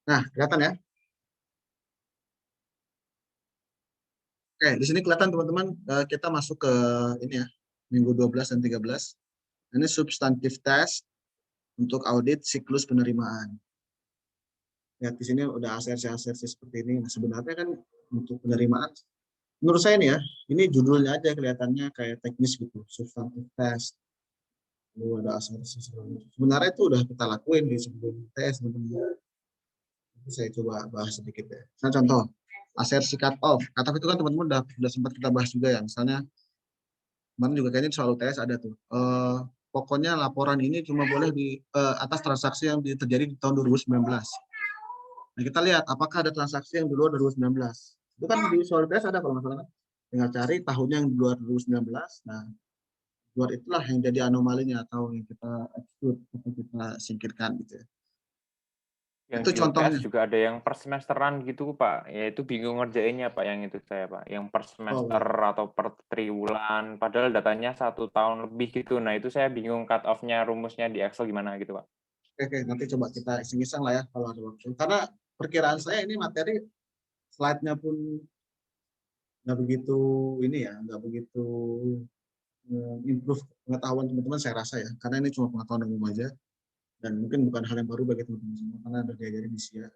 Nah, kelihatan ya? Oke, di sini kelihatan teman-teman, kita masuk ke ini ya, minggu 12 dan 13. Ini substantif test untuk audit siklus penerimaan. Lihat di sini udah asersi-asersi seperti ini. Nah, sebenarnya kan untuk penerimaan, menurut saya nih ya, ini judulnya aja kelihatannya kayak teknis gitu, substantif test. Lalu ada asersi segala macam. Sebenarnya itu udah kita lakuin di sebelum tes, teman-teman. Saya coba bahas sedikit ya. Nah, contoh, asersi cut off. Cut off itu kan teman-teman udah sempat kita bahas juga ya. Misalnya, kemarin juga kayaknya soal UTS ada tuh. Pokoknya laporan ini cuma boleh di atas transaksi yang terjadi di tahun 2019. Nah, kita lihat apakah ada transaksi yang di luar 2019. Itu kan di soal UTS ada kalau nggak salah. Tinggal cari tahunnya yang di luar 2019. Nah, luar itulah yang jadi anomalinya atau yang kita exclude atau kita singkirkan gitu ya. Yang Itu di UTS contohnya. juga ada yang per semesteran gitu Pak, ya itu bingung ngerjainnya Pak yang itu saya Pak, yang per Oh, semester atau per triwulan, padahal datanya 1 tahun lebih gitu. Nah itu saya bingung cut off-nya, rumusnya di Excel gimana gitu Pak. oke, nanti coba kita iseng-iseng lah ya kalau ada waktu. Karena perkiraan saya ini materi slide-nya pun nggak begitu ini ya, nggak begitu improve pengetahuan teman-teman saya rasa ya. Karena ini cuma pengetahuan umum aja dan mungkin bukan hal yang baru bagi teman-teman semua karena ada diajarin di SIA.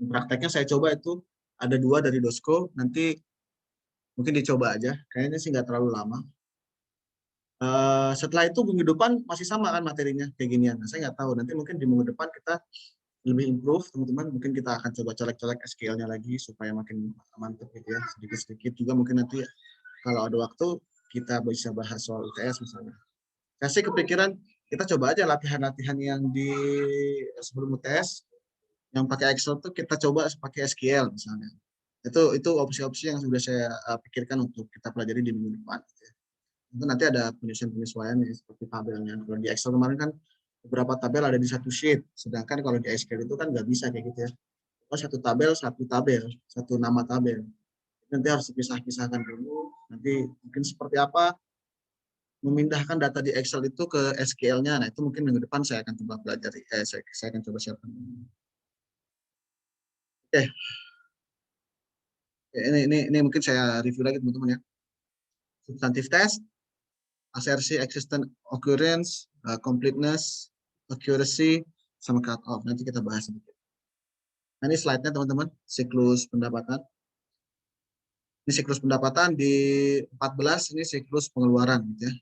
Prakteknya saya coba itu ada 2 dari Dosko, nanti mungkin dicoba aja. Kayaknya sih nggak terlalu lama. Setelah itu minggu depan masih sama kan materinya kayak ginian. Nah, saya nggak tahu. Nanti mungkin di minggu depan kita lebih improve, teman-teman. Mungkin kita akan coba colek-colek SQL-nya lagi supaya makin mantap gitu ya. Sedikit-sedikit juga mungkin nanti kalau ada waktu kita bisa bahas soal UTS misalnya. Kasih kepikiran kita coba aja latihan-latihan yang di sebelum UTS yang pakai Excel tuh kita coba pakai SQL misalnya. Itu opsi-opsi yang sudah saya pikirkan untuk kita pelajari di minggu depan. Gitu ya. Itu nanti ada penyesuaian ya, seperti tabelnya. Kalau di Excel kemarin kan beberapa tabel ada di satu sheet, sedangkan kalau di SQL itu kan nggak bisa kayak gitu ya. Oh, satu tabel, satu nama tabel. Nanti harus dipisah-pisahkan dulu. Nanti mungkin seperti apa memindahkan data di Excel itu ke SQL-nya. Nah, itu mungkin minggu depan saya akan coba pelajari. Saya akan coba siapkan. Oke, ini mungkin saya review lagi teman-teman ya. Substantive test, assertion, existence, occurrence, completeness, accuracy, sama cut off. Nanti kita bahas sedikit. Nah, ini slide-nya teman-teman, siklus pendapatan. Ini siklus pendapatan di 14, ini siklus pengeluaran gitu ya.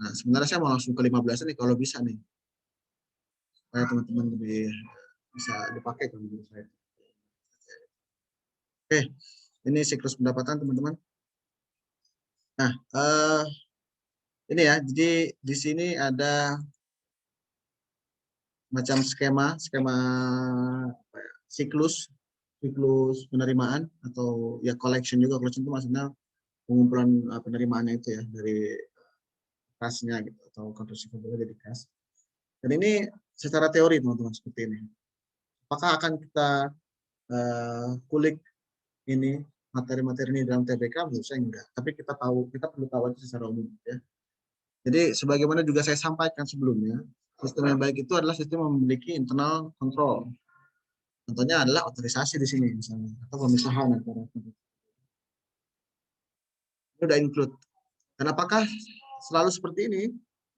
Nah, sebenarnya saya mau langsung ke 15 nih kalau bisa nih. Supaya teman-teman lebih bisa dipakai kalau menurut saya. Oke, ini siklus pendapatan teman-teman. Nah, ini ya, jadi di sini ada macam skema siklus penerimaan atau ya collection juga. Collection itu maksudnya pengumpulan penerimaannya itu ya dari kasnya gitu atau counter receivable jadi kas. Dan ini secara teori teman-teman seperti ini. Apakah akan kita kulik ini materi-materi ini dalam TBK? Menurut saya enggak. Tapi kita perlu tahu itu secara umum ya. Jadi sebagaimana juga saya sampaikan sebelumnya, sistem yang baik itu adalah sistem yang memiliki internal control. Contohnya adalah otorisasi di sini misalnya atau pemisahan antara ini udah include. Dan apakah selalu seperti ini?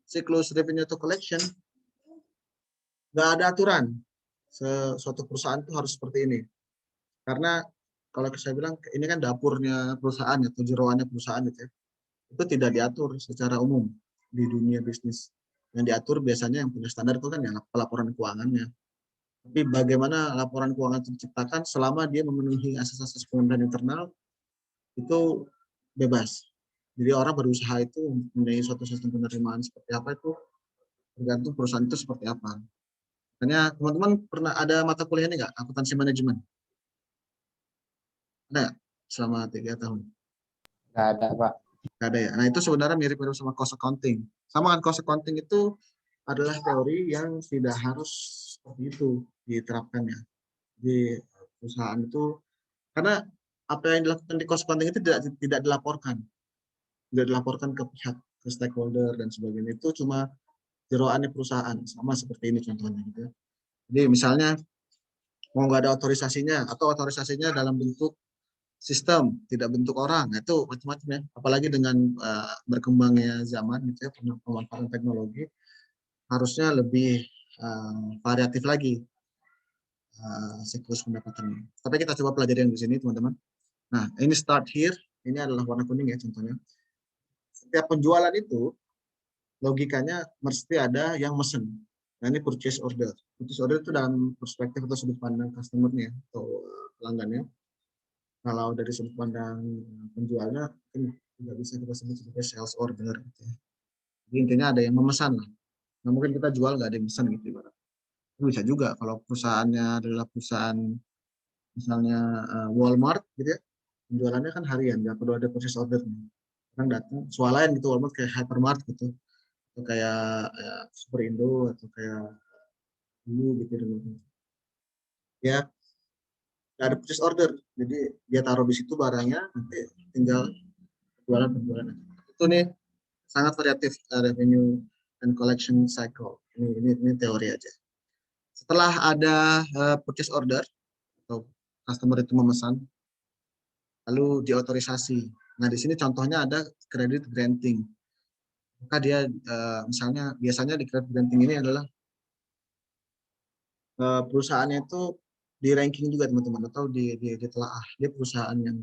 Siklus revenue to collection nggak ada aturan. Suatu perusahaan itu harus seperti ini. Karena kalau saya bilang ini kan dapurnya perusahaan atau jeroannya perusahaan gitu ya. Itu tidak diatur secara umum di dunia bisnis. Yang diatur biasanya yang punya standar itu kan ya pelaporan keuangannya. Tapi bagaimana laporan keuangan itu diciptakan selama dia memenuhi asas-asas pengendalian internal itu bebas. Jadi orang berusaha itu mempunyai suatu sistem penerimaan seperti apa itu tergantung perusahaan itu seperti apa. Makanya teman-teman pernah ada mata kuliah ini nggak? Akuntansi manajemen. Ada selama 3 tahun? Nggak ada, Pak. Nggak ada ya. Nah itu sebenarnya mirip-mirip sama cost accounting. Sama kan cost accounting itu adalah teori yang tidak harus seperti itu diterapkannya di perusahaan itu karena apa yang dilakukan di cost accounting itu tidak dilaporkan ke pihak ke stakeholder dan sebagainya itu cuma jeroannya perusahaan sama seperti ini contohnya gitu. Jadi misalnya mau nggak ada otorisasinya atau otorisasinya dalam bentuk sistem, tidak bentuk orang, nah, itu macam-macam ya. Apalagi dengan berkembangnya zaman gitu ya, pemanfaatan teknologi harusnya lebih variatif lagi siklus pendapatannya. Tapi kita coba pelajari yang di sini teman-teman. Nah ini start here, ini adalah warna kuning ya contohnya. Setiap penjualan itu logikanya mesti ada yang mesen. Nah ini purchase order. Purchase order itu dalam perspektif atau sudut pandang customer-nya atau pelanggannya. Kalau dari sudut pandang penjualnya mungkin tidak bisa kita sebut sebagai sales order. Gitu ya. Jadi intinya ada yang memesan lah. Nah mungkin kita jual nggak ada yang pesan gitu ibarat. Bisa juga kalau perusahaannya adalah perusahaan misalnya Walmart gitu ya. Penjualannya kan harian, nggak perlu ada purchase order. Orang datang, swalayan gitu Walmart kayak hypermart gitu. Atau kayak ya, Superindo atau kayak dulu gitu dulu. Ya nggak ada purchase order. Jadi dia taruh di situ barangnya, nanti tinggal penjualan aja. Itu nih sangat variatif revenue and collection cycle. Ini teori aja. Setelah ada purchase order atau customer itu memesan, lalu diotorisasi. Nah di sini contohnya ada credit granting. Maka dia misalnya biasanya di credit granting ini adalah perusahaannya itu di ranking juga teman-teman atau ditelaah dia perusahaan yang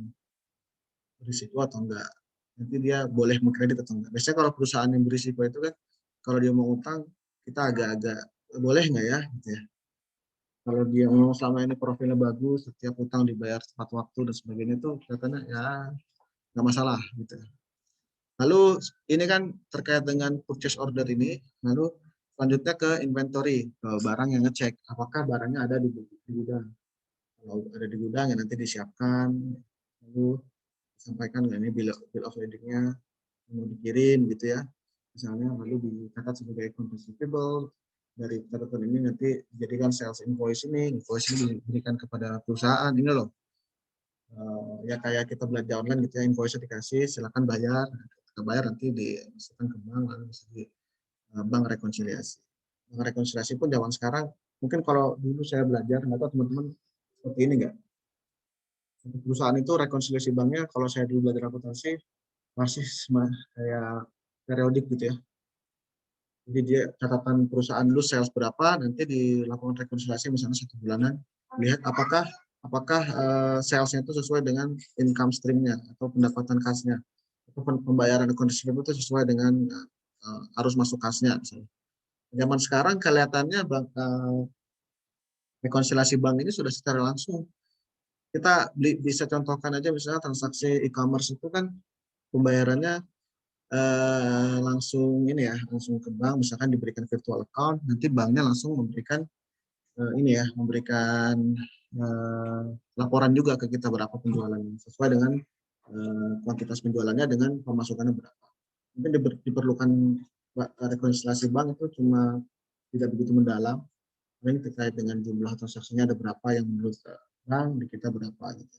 berisiko atau enggak. Nanti dia boleh mengkredit atau enggak. Biasanya kalau perusahaan yang berisiko itu kan kalau dia mau utang kita agak-agak boleh nggak ya gitu ya. Kalau dia memang selama ini profilnya bagus, setiap utang dibayar tepat waktu dan sebagainya itu kelihatannya ya nggak masalah gitu. Lalu ini kan terkait dengan purchase order ini, lalu selanjutnya ke inventory, ke barang yang ngecek apakah barangnya ada di gudang. Kalau ada di gudang ya nanti disiapkan, lalu disampaikan ini bill of lading-nya mau dikirim gitu ya. Misalnya lalu dicatat sebagai account receivable, dari catatan ini nanti dijadikan sales invoice ini diberikan kepada perusahaan ini loh. Ya kayak kita belanja online gitu ya, invoice dikasih, silakan bayar. Kita bayar nanti dimasukkan ke bank lalu bisa di bank rekonsiliasi. Bank rekonsiliasi pun zaman sekarang mungkin kalau dulu saya belajar nggak tahu teman-teman seperti ini nggak. Perusahaan itu rekonsiliasi banknya kalau saya dulu belajar akuntansi masih kayak periodik gitu ya. Jadi dia catatan perusahaan dulu sales berapa, nanti dilakukan rekonsiliasi misalnya 1 bulanan, lihat apakah salesnya itu sesuai dengan income stream-nya atau pendapatan kasnya, atau pembayaran kondisi itu sesuai dengan arus masuk kasnya. Misalnya. Zaman sekarang kelihatannya rekonsiliasi bank ini sudah secara langsung. Kita bisa contohkan aja misalnya transaksi e-commerce itu kan pembayarannya langsung ini ya, langsung ke bank, misalkan diberikan virtual account, nanti banknya langsung memberikan ini ya, memberikan laporan juga ke kita berapa penjualannya, sesuai dengan kuantitas penjualannya dengan pemasukannya berapa. Mungkin diperlukan rekonsiliasi bank itu cuma tidak begitu mendalam, ini terkait dengan jumlah transaksinya ada berapa yang menurut bank, di kita berapa gitu.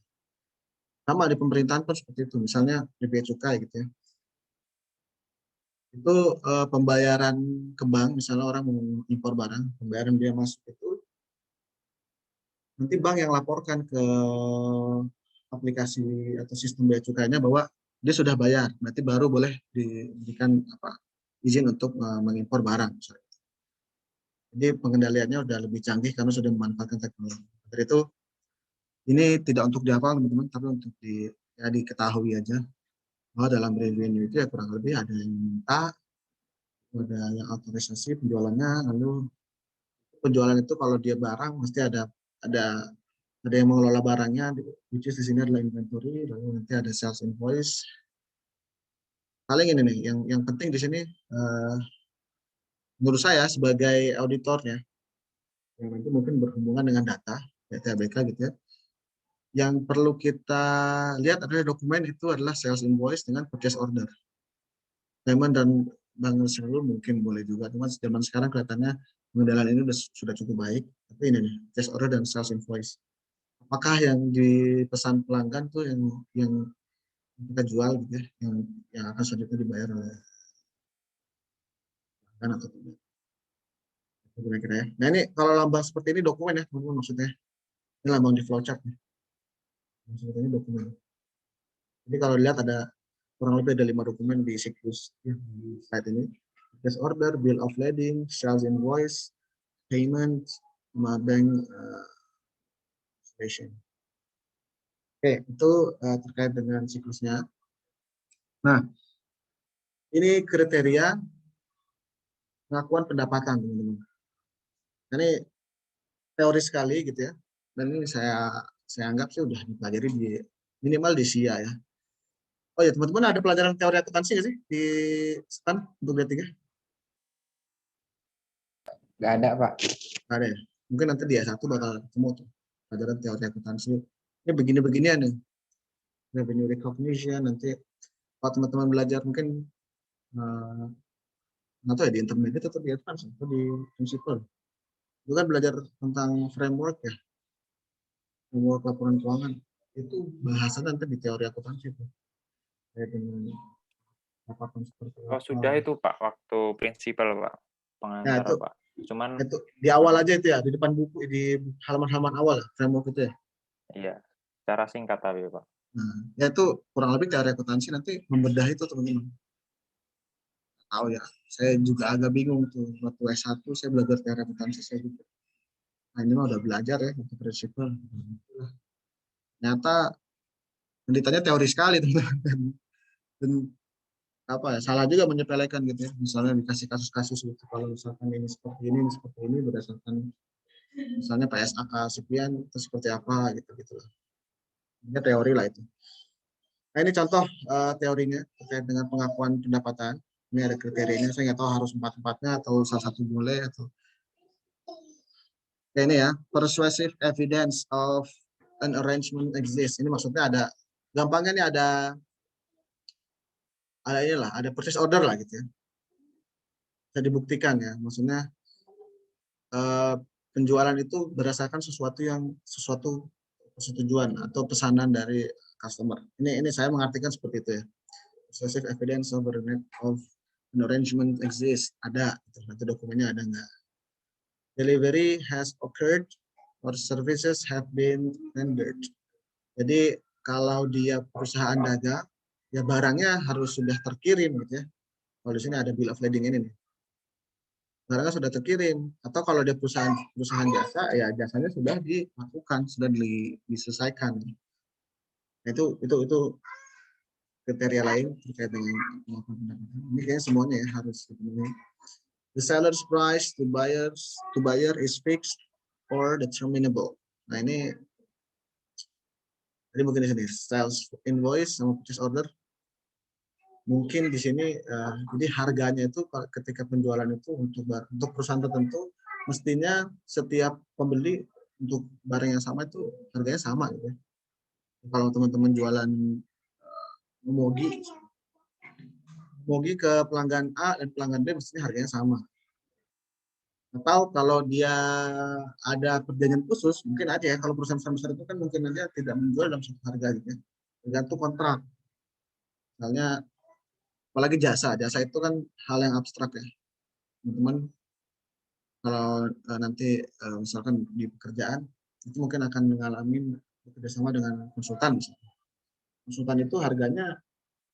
Sama di pemerintahan pun seperti itu, misalnya di bea cukai gitu ya. Itu pembayaran ke bank, misalnya orang mau impor barang, pembayaran dia masuk itu, nanti bank yang laporkan ke aplikasi atau sistem bea cukainya bahwa dia sudah bayar, berarti baru boleh diberikan izin untuk mengimpor barang. Misalnya. Jadi pengendaliannya sudah lebih canggih karena sudah memanfaatkan teknologi. Dari itu, ini tidak untuk dihafal teman-teman, tapi untuk diketahui aja bahwa dalam revenue itu ya kurang lebih ada yang minta, ada yang otorisasi penjualannya, lalu penjualan itu kalau dia barang mesti ada yang mengelola barangnya, which is di sini adalah inventory, lalu nanti ada sales invoice. Paling ini nih, yang penting di sini menurut saya sebagai auditornya, yang nanti mungkin berhubungan dengan data ABK gitu ya, yang perlu kita lihat adalah dokumen itu adalah sales invoice dengan purchase order. Payment dan bank receivable mungkin boleh juga, cuma zaman sekarang kelihatannya pengendalian ini sudah cukup baik. Tapi ini nih, purchase order dan sales invoice. Apakah yang dipesan pelanggan tuh yang kita jual gitu ya, yang akan selanjutnya dibayar oleh pelanggan atau tidak. kira-kira ya. Nah ini kalau lambang seperti ini dokumen ya teman-teman, maksudnya ini lambang di flowchart nih. Maksudnya ini dokumen. Jadi kalau lihat ada kurang lebih ada 5 dokumen di siklus ya, di slide ini. Purchase order, bill of lading, sales invoice, payment, sama bank station. Oke, itu terkait dengan siklusnya. Nah, ini kriteria pengakuan pendapatan, teman-teman. Ini teori sekali gitu ya. Dan ini saya anggap sih udah dipelajari di minimal di SIA ya. Oh ya, teman-teman ada pelajaran teori akuntansi nggak sih di STAN untuk D3? Nggak ada, Pak. Nggak ada ya? Mungkin nanti di S1 bakal ketemu tuh pelajaran teori akuntansi. Ini begini-beginian nih. Revenue recognition, nanti kalau teman-teman belajar mungkin nggak tahu ya di intermediate atau di advance atau di principal. Itu kan belajar tentang framework ya, framework laporan keuangan. Itu bahasan nanti di teori akuntansi itu. Kayak dengan laporan seperti Oh, sudah itu Pak, waktu prinsipal Pak, Ya, pengantar itu, Pak. Cuman itu di awal aja itu ya, di depan buku, di halaman-halaman awal framework itu ya. iya, secara singkat tapi Pak. Nah, ya itu kurang lebih teori akuntansi nanti membedah itu teman-teman. Tahu ya, saya juga agak bingung tuh waktu S1 saya belajar teori akuntansi saya juga. Nah ini mah udah belajar ya untuk prinsipal. Ternyata pendidikannya teori sekali teman-teman. Dan apa ya, salah juga menyepelekan gitu ya. Misalnya dikasih kasus-kasus gitu, kalau misalkan ini seperti ini berdasarkan misalnya PSAK sekian itu seperti apa gitu lah. Ini teori lah itu. Nah ini contoh teorinya terkait dengan pengakuan pendapatan. Ini ada kriterianya, saya nggak tahu harus 4-4-nya atau salah satu boleh atau ya ini ya, persuasive evidence of an arrangement exists. Ini maksudnya ada, gampangnya nih ada inilah, ada purchase order lah gitu ya. Bisa dibuktikan ya, maksudnya penjualan itu berdasarkan sesuatu persetujuan atau pesanan dari customer. Ini saya mengartikan seperti itu ya. Persuasive evidence of an arrangement exists, ada, nanti dokumennya ada nggak. Delivery has occurred or services have been rendered. Jadi kalau dia perusahaan dagang, ya barangnya harus sudah terkirim gitu ya. Kalau di sini ada bill of lading ini nih. Barangnya sudah terkirim, atau kalau dia perusahaan jasa, ya jasanya sudah dilakukan, sudah diselesaikan. Nah, itu kriteria lain terkait dengan pengakuan pendapatan. Ini kayaknya semuanya ya harus dipenuhi. The seller's price to buyer is fixed or determinable. Nah ini jadi mungkin di sini sales invoice sama purchase order. Mungkin di sini jadi harganya itu ketika penjualan itu untuk perusahaan tertentu mestinya setiap pembeli untuk barang yang sama itu harganya sama gitu ya. Kalau teman-teman jualan mogi ke pelanggan A dan pelanggan B mestinya harganya sama. Atau kalau dia ada perjanjian khusus, mungkin aja ya kalau perusahaan besar itu kan mungkin aja tidak menjual dalam satu harga gitu ya. Tergantung kontrak. Misalnya apalagi jasa itu kan hal yang abstrak ya. Teman-teman kalau nanti misalkan di pekerjaan itu mungkin akan mengalami bekerjasama dengan konsultan misalnya. Konsultan itu harganya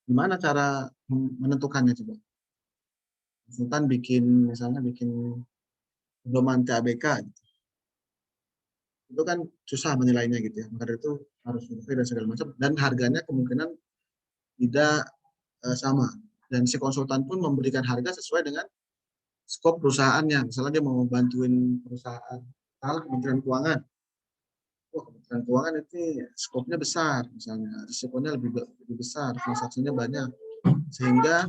gimana cara menentukannya coba? Konsultan misalnya bikin pedoman TABK gitu. Itu kan susah menilainya gitu ya. Maka itu harus survei dan segala macam dan harganya kemungkinan tidak sama. Dan si konsultan pun memberikan harga sesuai dengan skop perusahaannya. Misalnya dia mau bantuin perusahaan Kementerian Keuangan. Kementerian Keuangan itu skopnya besar, misalnya risikonya lebih besar, transaksinya banyak, sehingga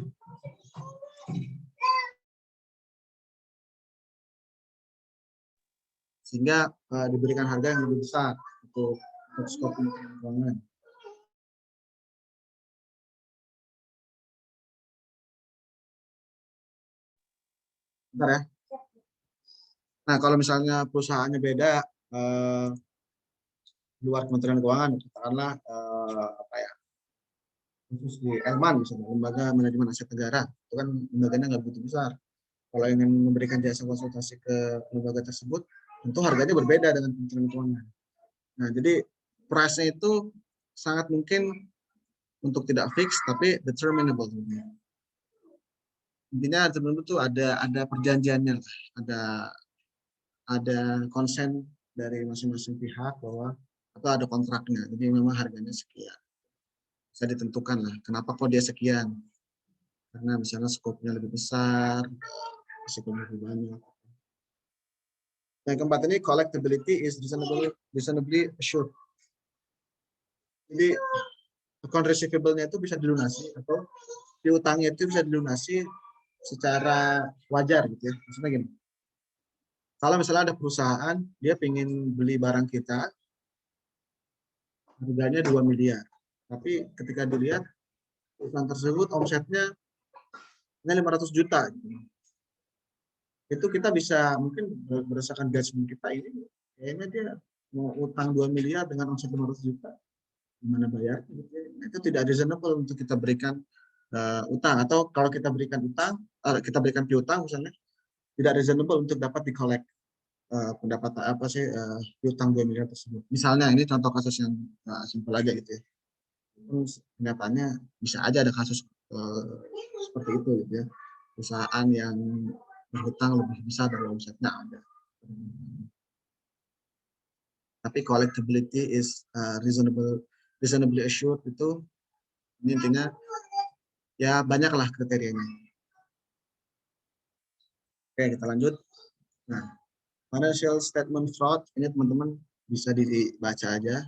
diberikan harga yang lebih besar untuk skop Kementerian Keuangan. Bentar ya. Nah, kalau misalnya perusahaannya beda, luar Kementerian Keuangan, katakanlah khusus di Elman misalnya, Lembaga Manajemen Aset Negara, itu kan lembaganya nggak begitu besar. Kalau ingin memberikan jasa konsultasi ke lembaga tersebut, tentu harganya berbeda dengan Kementerian Keuangan. Nah, jadi price-nya itu sangat mungkin untuk tidak fix, tapi determinable. Intinya tentu itu ada perjanjiannya, ada konsen dari masing-masing pihak bahwa atau ada kontraknya. Jadi memang harganya sekian. Bisa ditentukan lah. Kenapa kok dia sekian? Karena misalnya skopnya lebih besar, risikonya lebih banyak. Yang keempat ini collectability is reasonably assured. Jadi account receivable-nya itu bisa dilunasi atau piutangnya itu bisa dilunasi secara wajar gitu ya. Maksudnya gini. Kalau misalnya ada perusahaan dia ingin beli barang kita harganya 2 miliar. Tapi ketika dilihat perusahaan tersebut omsetnya hanya 500 juta gitu. Itu kita bisa mungkin berdasarkan judgment kita ini kayaknya dia mau utang 2 miliar dengan omset 500 juta gimana bayar gitu. Itu tidak reasonable untuk kita berikan utang, atau kalau kita berikan utang kita berikan piutang misalnya tidak reasonable untuk dapat di-collect pendapatan piutang 2 miliar tersebut. Misalnya ini contoh kasus yang simpel aja gitu ya. Kenyataannya bisa aja ada kasus seperti itu gitu ya. Perusahaan yang berhutang lebih besar dari omsetnya ada. Tapi collectability is reasonably assured itu ini intinya ya banyaklah kriterianya. Oke, kita lanjut. Nah, financial statement fraud ini teman-teman bisa dibaca aja.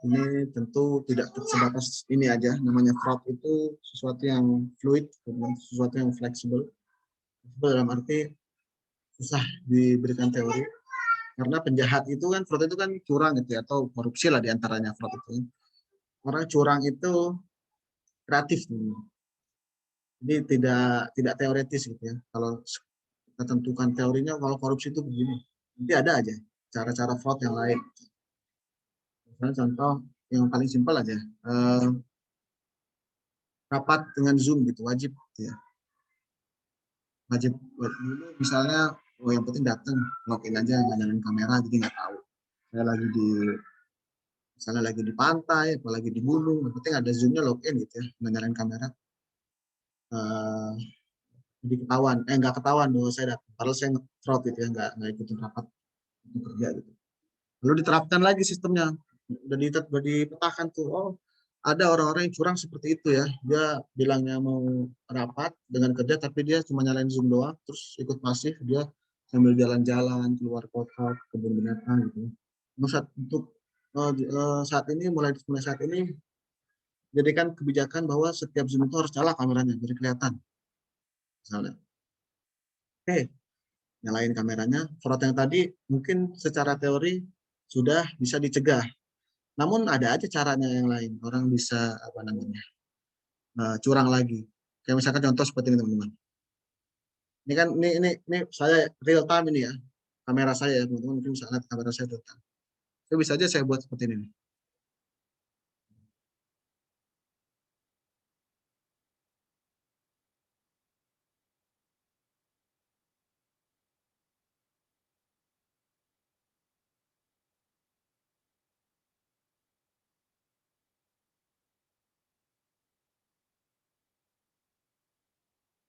Ini tentu tidak sebatas ini aja, namanya fraud itu sesuatu yang fluid, sesuatu yang fleksibel. Dalam arti susah diberikan teori, karena penjahat itu kan, fraud itu kan curang gitu ya, atau korupsi lah diantaranya fraud itu. Orang curang itu kreatif, jadi tidak teoretis gitu ya. Kalau kita tentukan teorinya, kalau korupsi itu begini, nanti ada aja cara-cara fraud yang lain. Misalnya contoh yang paling simpel aja, rapat dengan Zoom gitu, wajib gitu ya. Wajib dulu misalnya, yang penting datang, login aja, nggak nyalain kamera, jadi nggak tahu. Saya misalnya lagi di pantai, apalagi di gunung, yang penting ada Zoom-nya, login gitu ya, nggak nyalain kamera. Jadi nggak ketahuan bahwa saya datang, padahal saya nge-fraud gitu ya, nggak ikutin rapat untuk kerja gitu. Lalu diterapkan lagi sistemnya, udah dipetakan tuh, oh ada orang-orang yang curang seperti itu ya, dia bilangnya mau rapat dengan kerja tapi dia cuma nyalain Zoom doang, terus ikut pasif, dia sambil jalan-jalan keluar kota, kebun binatang gitu. Saat ini mulai saat ini jadikan kebijakan bahwa setiap Zoom itu harus nyala kameranya, jadi kelihatan. Misalnya, oke, nyalain kameranya, fraud yang tadi mungkin secara teori sudah bisa dicegah. Namun ada aja caranya yang lain. Orang bisa curang lagi. Kayak misalkan contoh seperti ini teman-teman. Ini kan ini saya real time ini ya. Kamera saya ya, teman-teman mungkin bisa lihat kamera saya real time. Itu bisa aja saya buat seperti ini.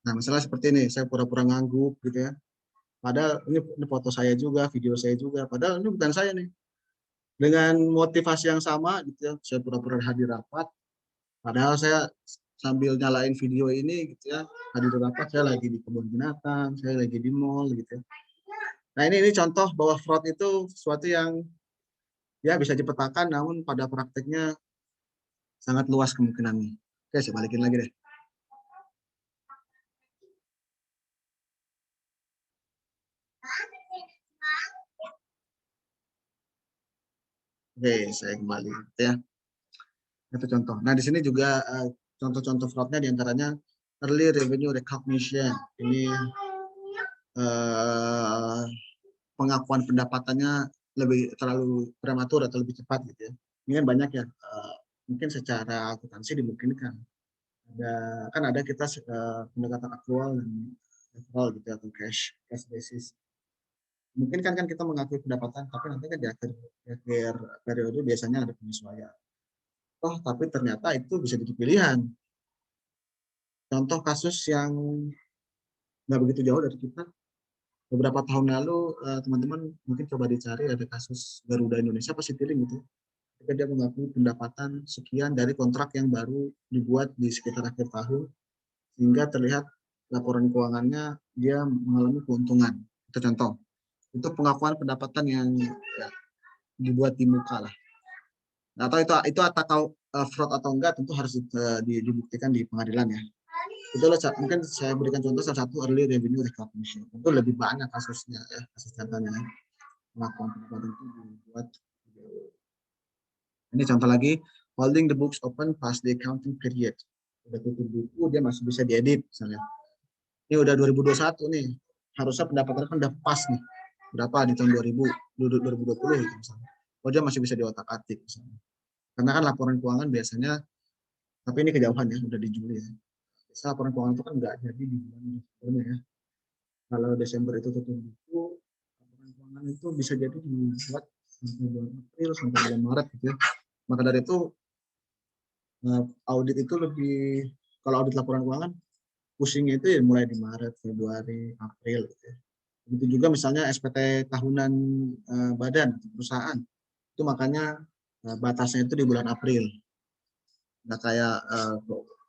Nah, misalnya seperti ini, saya pura-pura ngangguk gitu ya. Padahal ini foto saya juga, video saya juga. Padahal ini bukan saya nih. Dengan motivasi yang sama gitu ya, saya pura-pura hadir rapat. Padahal saya sambil nyalain video ini gitu ya, hadir rapat, saya lagi di kebun binatang, saya lagi di mall gitu ya. Nah ini contoh bahwa fraud itu sesuatu yang ya bisa dipetakan, namun pada prakteknya sangat luas kemungkinannya. Oke, saya balikin lagi deh. Oke, saya kembali ya. Itu contoh. Nah di sini juga contoh-contoh fraudnya diantaranya early revenue recognition. Ini pengakuan pendapatannya lebih terlalu prematur atau lebih cepat gitu ya. Ini kan banyak ya. Mungkin secara akuntansi dimungkinkan. Kan ada kita pendekatan aktual dan overall gitu atau cash basis. Mungkin kan kita mengakui pendapatan, tapi nanti kan di akhir periode biasanya ada penyesuaian. Tapi ternyata itu bisa jadi pilihan. Contoh kasus yang nggak begitu jauh dari kita, beberapa tahun lalu teman-teman mungkin coba dicari ada kasus Garuda Indonesia apa Citylink gitu. Ketika dia mengakui pendapatan sekian dari kontrak yang baru dibuat di sekitar akhir tahun, sehingga terlihat laporan keuangannya dia mengalami keuntungan. Itu contoh. Itu pengakuan pendapatan yang ya, dibuat di muka lah. Nah, atau itu atau fraud atau enggak tentu harus dibuktikan di pengadilan ya. Itulah mungkin saya berikan contoh salah satu early revenue recognition. Itu lebih banyak kasusnya ya, kasus datanya. Pengakuan pendapatan itu dibuat. Ini contoh lagi, holding the books open past the accounting period. Udah tutup buku, dia masih bisa diedit misalnya. Ini udah 2021 nih, harusnya pendapatannya kan udah pas nih. Berapa di tahun 2020 gitu misalnya. Dia masih bisa diotak-atik misalnya. Karena kan laporan keuangan biasanya, tapi ini kejauhan ya, udah di Juli ya. Biasa laporan keuangan itu kan nggak jadi di bulan Desember ya. Kalau Desember itu tutup buku, laporan keuangan itu bisa jadi dibuat sampai bulan April, sampai bulan Maret gitu ya. Maka dari itu, audit itu lebih, kalau audit laporan keuangan, pusingnya itu ya mulai di Maret, Februari, April gitu ya. Begitu juga misalnya SPT tahunan badan atau perusahaan, itu makanya batasnya itu di bulan April. Nggak kayak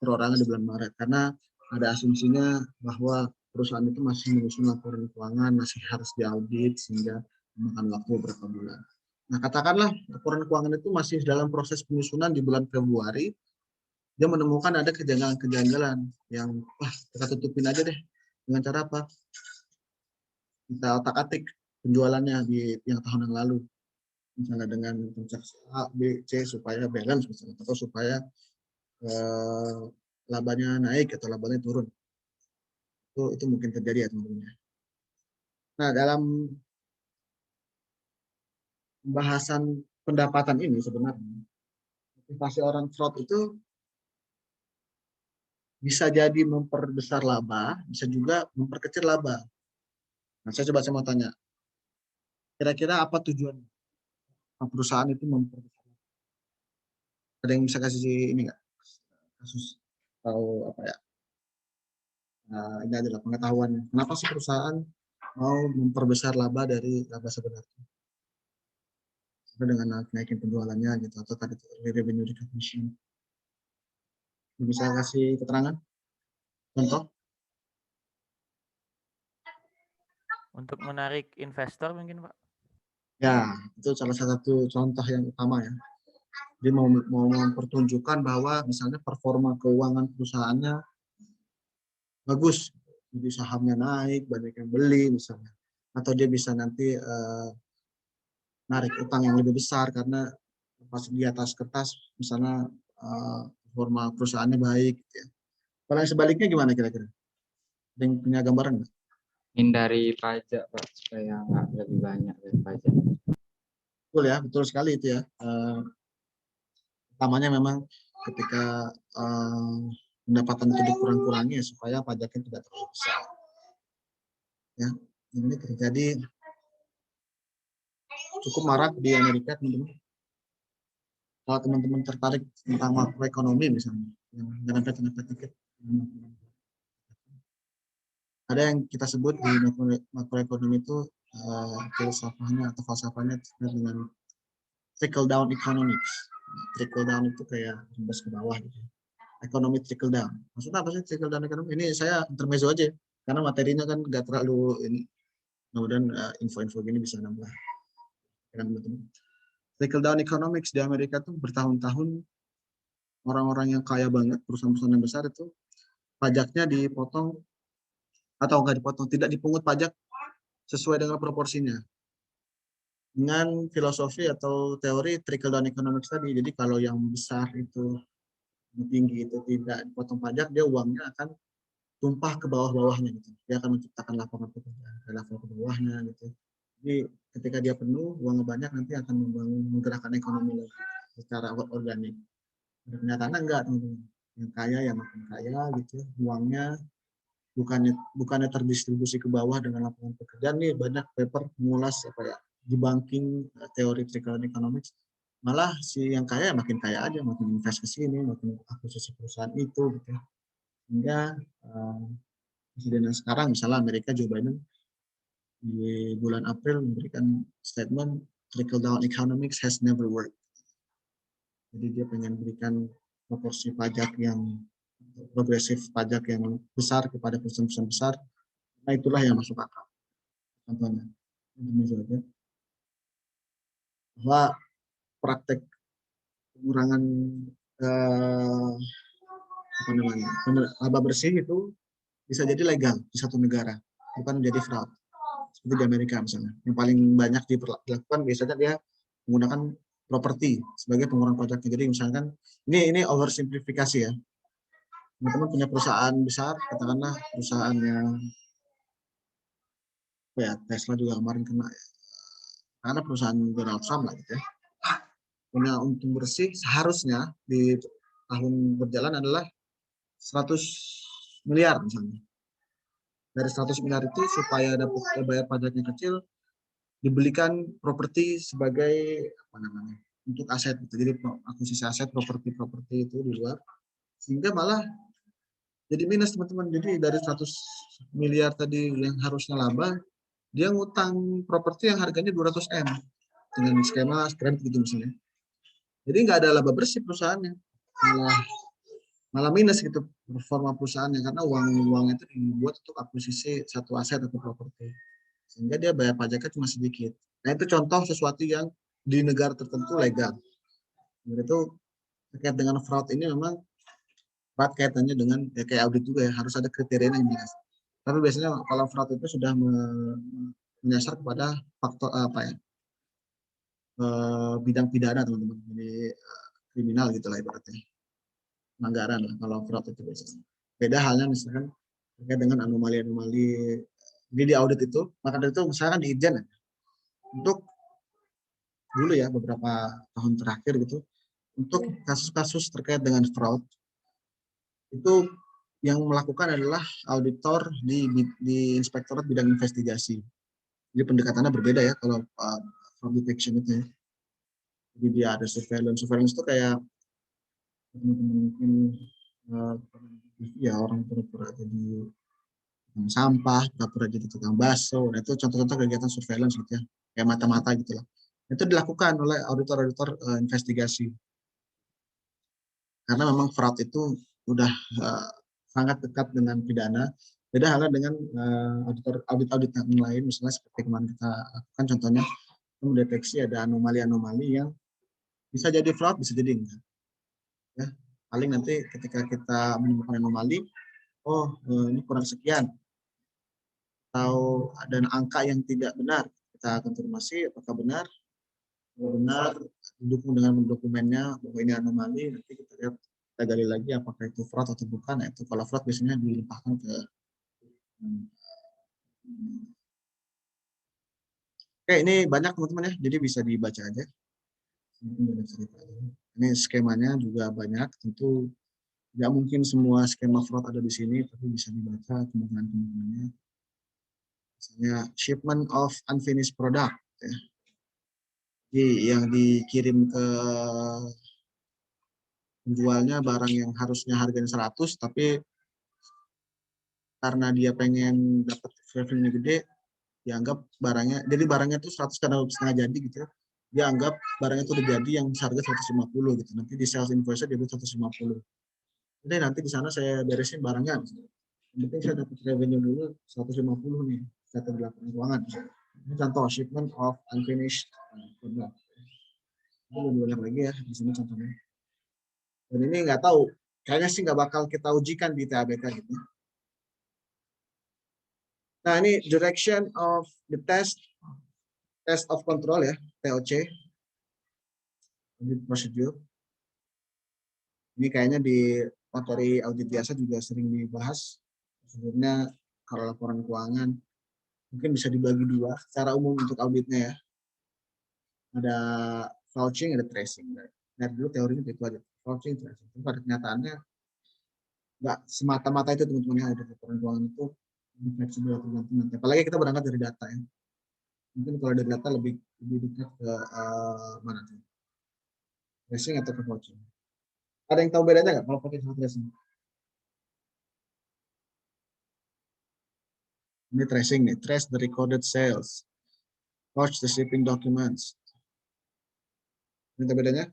perorangan di bulan Maret, karena ada asumsinya bahwa perusahaan itu masih menyusun laporan keuangan, masih harus diaudit sehingga memakan waktu beberapa bulan. Nah, katakanlah laporan keuangan itu masih dalam proses penyusunan di bulan Februari, dia menemukan ada kejanggalan yang kita tutupin aja deh. Dengan cara apa? Kita otak-atik penjualannya di yang tahun yang lalu. Misalnya dengan transaksi A, B, C supaya balance misalnya, atau supaya labanya naik atau labanya turun. Itu mungkin terjadi ya teman-teman. Nah, dalam pembahasan pendapatan ini sebenarnya motivasi orang fraud itu bisa jadi memperbesar laba, bisa juga memperkecil laba. Nah, saya mau tanya, kira-kira apa tujuan perusahaan itu memperbesar laba? Ada yang bisa kasih ini nggak? Kasus atau apa ya? Nah, ini adalah pengetahuan. Kenapa sih perusahaan mau memperbesar laba dari laba sebenarnya? Dengan naikin penjualannya gitu, atau tadi revenue recognition. Bisa kasih keterangan? Contoh? Untuk menarik investor mungkin, Pak? Ya, itu salah satu contoh yang utama ya. Dia mau mempertunjukkan bahwa misalnya performa keuangan perusahaannya bagus, jadi sahamnya naik, banyak yang beli misalnya, atau dia bisa nanti narik utang yang lebih besar karena pas di atas kertas misalnya performa perusahaannya baik. Gitu ya. Kalau yang sebaliknya gimana kira-kira? Ada yang punya gambaran nggak? Hindari pajak, Pak, supaya nggak lebih banyak dari pajak. Betul ya, betul sekali itu ya. Utamanya memang ketika pendapatan itu dikurang-kurangi supaya pajaknya tidak terlalu besar. Ya, ini terjadi cukup marak di Amerika, teman-teman. Kalau teman-teman tertarik tentang makroekonomi misalnya, yang benefit dikit, ada yang kita sebut di makroekonomi itu filsafahnya atau falsafahnya dengan trickle down economics. Trickle down itu kayak imbas ke bawah gitu. Ekonomi trickle down. Maksudnya apa sih trickle down ekonomi? Ini saya intermezzo aja, karena materinya kan nggak terlalu ini. Mudah-mudahan info-info gini bisa nambah. Trickle down economics di Amerika tuh bertahun-tahun orang-orang yang kaya banget, perusahaan-perusahaan yang besar itu pajaknya dipotong atau nggak dipotong, tidak dipungut pajak sesuai dengan proporsinya. Dengan filosofi atau teori trickle down economics tadi. Jadi kalau yang besar itu tinggi itu tidak dipotong pajak, dia uangnya akan tumpah ke bawah-bawahnya gitu. Dia akan menciptakan lapangan pekerjaan ke level ke bawahnya gitu. Jadi ketika dia penuh, uangnya banyak, nanti akan menggerakkan ekonomi lagi secara organik. Kenyataannya enggak, teman-teman. Yang kaya yang makin kaya gitu, uangnya bukannya terdistribusi ke bawah dengan lapangan pekerjaan. Nih banyak paper mengulas apa ya, debunking teori trickle down economics. Malah si yang kaya makin kaya aja, makin invest ke sini, makin akuisisi perusahaan itu gitu. Hingga presiden yang sekarang misalnya Amerika Joe Biden di bulan April memberikan statement trickle down economics has never worked. Jadi dia pengen berikan proporsi pajak yang progresif, pajak yang besar kepada perusahaan-perusahaan besar. Nah itulah yang masuk akal. Contohnya, bahwa praktek pengurangan laba bersih itu bisa jadi legal di satu negara, bukan menjadi fraud. Seperti di Amerika misalnya. Yang paling banyak dilakukan biasanya dia menggunakan properti sebagai pengurangan pajaknya. Jadi misalkan ini oversimplifikasi ya. Teman-teman punya perusahaan besar, katakanlah perusahaannya ya Tesla juga kemarin kena ya. Karena perusahaan Donald Trump lah gitu ya. Punya untung bersih seharusnya di tahun berjalan adalah 100 miliar misalnya. Dari 100 miliar itu supaya dapat bayar pajaknya kecil, dibelikan properti sebagai apa namanya, untuk aset gitu. Jadi akuisisi aset properti itu di luar, sehingga malah jadi minus teman-teman. Jadi dari 100 miliar tadi yang harusnya laba, dia ngutang properti yang harganya 200 M dengan skema keren gitu misalnya. Jadi nggak ada laba bersih perusahaannya, malah minus gitu performa perusahaannya, karena uang itu dibuat untuk akuisisi satu aset atau properti, sehingga dia bayar pajaknya cuma sedikit. Nah itu contoh sesuatu yang di negara tertentu legal. Itu terkait dengan fraud ini memang erat kaitannya dengan ya kayak audit juga ya, harus ada kriterianya yang jelas. Tapi biasanya kalau fraud itu sudah menyasar kepada faktor apa ya, bidang pidana teman-teman, jadi kriminal gitulah ibaratnya, pelanggaran lah kalau fraud itu biasanya. Beda halnya misalkan terkait dengan anomali-anomali. Jadi di audit itu, maka dari itu misalkan di Ijen ya, untuk dulu ya beberapa tahun terakhir gitu, untuk kasus-kasus terkait dengan fraud itu yang melakukan adalah auditor di inspektorat bidang investigasi. Jadi pendekatannya berbeda ya kalau fraud detection itu ya. Jadi dia ada surveillance itu kayak mungkin ya orang pura-pura jadi tukang sampah, pura-pura jadi tukang bakso. Nah, itu contoh-contoh kegiatan surveillance gitu ya, kayak mata-mata gitu lah. Itu dilakukan oleh auditor-auditor investigasi. Karena memang fraud itu udah sangat dekat dengan pidana. Beda halnya dengan audit yang lain, misalnya seperti kemarin kita lakukan contohnya, mendeteksi ada anomali-anomali yang bisa jadi fraud, bisa jadi enggak. Ya, paling nanti ketika kita menemukan anomali, oh ini kurang sekian, atau ada angka yang tidak benar, kita konfirmasi apakah benar. Kalau benar, didukung dengan dokumennya bahwa ini anomali, nanti kita lihat, kita gali lagi apakah itu fraud atau bukan. Nah, itu kalau fraud biasanya dilimpahkan ke Oke, ini banyak teman-teman ya, jadi bisa dibaca aja. Ini skemanya juga banyak, tentu nggak mungkin semua skema fraud ada di sini, tapi bisa dibaca kemungkinan-kemungkinannya. Misalnya shipment of unfinished product, ya. Jadi yang dikirim ke penjualnya barang yang harusnya harganya 100, tapi karena dia pengen dapat revenue gede, dianggap barangnya, jadi barangnya itu 100 karena setengah jadi gitu ya. Dia anggap barangnya itu udah jadi yang harga 150 gitu. Nanti di sales invoice-nya dia 150. Jadi nanti di sana saya beresin barangnya. Yang penting saya dapat revenue dulu 150 nih, data di laporan keuangan. Ini contoh shipment of unfinished product. Ini lebih banyak lagi ya di sini contohnya. Dan ini nggak tahu, kayaknya sih nggak bakal kita ujikan di TABK gitu. Nah ini direction of the test of control ya, TOC. Audit procedure. Ini kayaknya di materi audit biasa juga sering dibahas. Sebenarnya kalau laporan keuangan mungkin bisa dibagi dua secara umum untuk auditnya ya. Ada vouching, ada tracing. Dari dulu teorinya itu aja, vouching, tracing. Tapi pada kenyataannya nggak semata-mata itu teman-teman ya, audit laporan keuangan itu lebih fleksibel tergantung nanti. Apalagi kita berangkat dari data ya. Mungkin kalau dari data lebih dekat ke mana tuh? Tracing atau ke voucher. Ada yang tahu bedanya nggak kalau pakai tracing? Ini tracing nih, trace the recorded sales, watch the shipping documents. Ini tahu bedanya?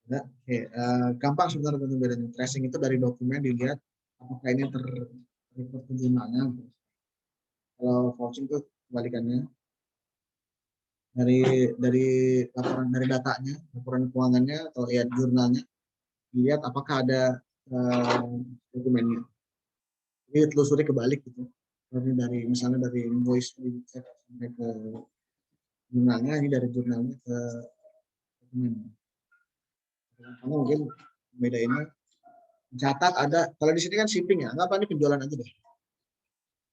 Ya, oke. Gampang sebenarnya untuk bedanya. Tracing itu dari dokumen dilihat apakah ini terrecord ke jurnalnya. Kalau vouching itu kebalikannya. Dari laporan dari datanya, laporan keuangannya atau ya jurnalnya, dilihat apakah ada dokumennya. Ini telusuri kebalik gitu. Dari misalnya dari invoice dicek sampai ke jurnalnya, ini dari jurnalnya ke dokumen. Kamu mungkin beda ini catat ada, kalau di sini kan shipping ya, nggak apa ini penjualan aja deh.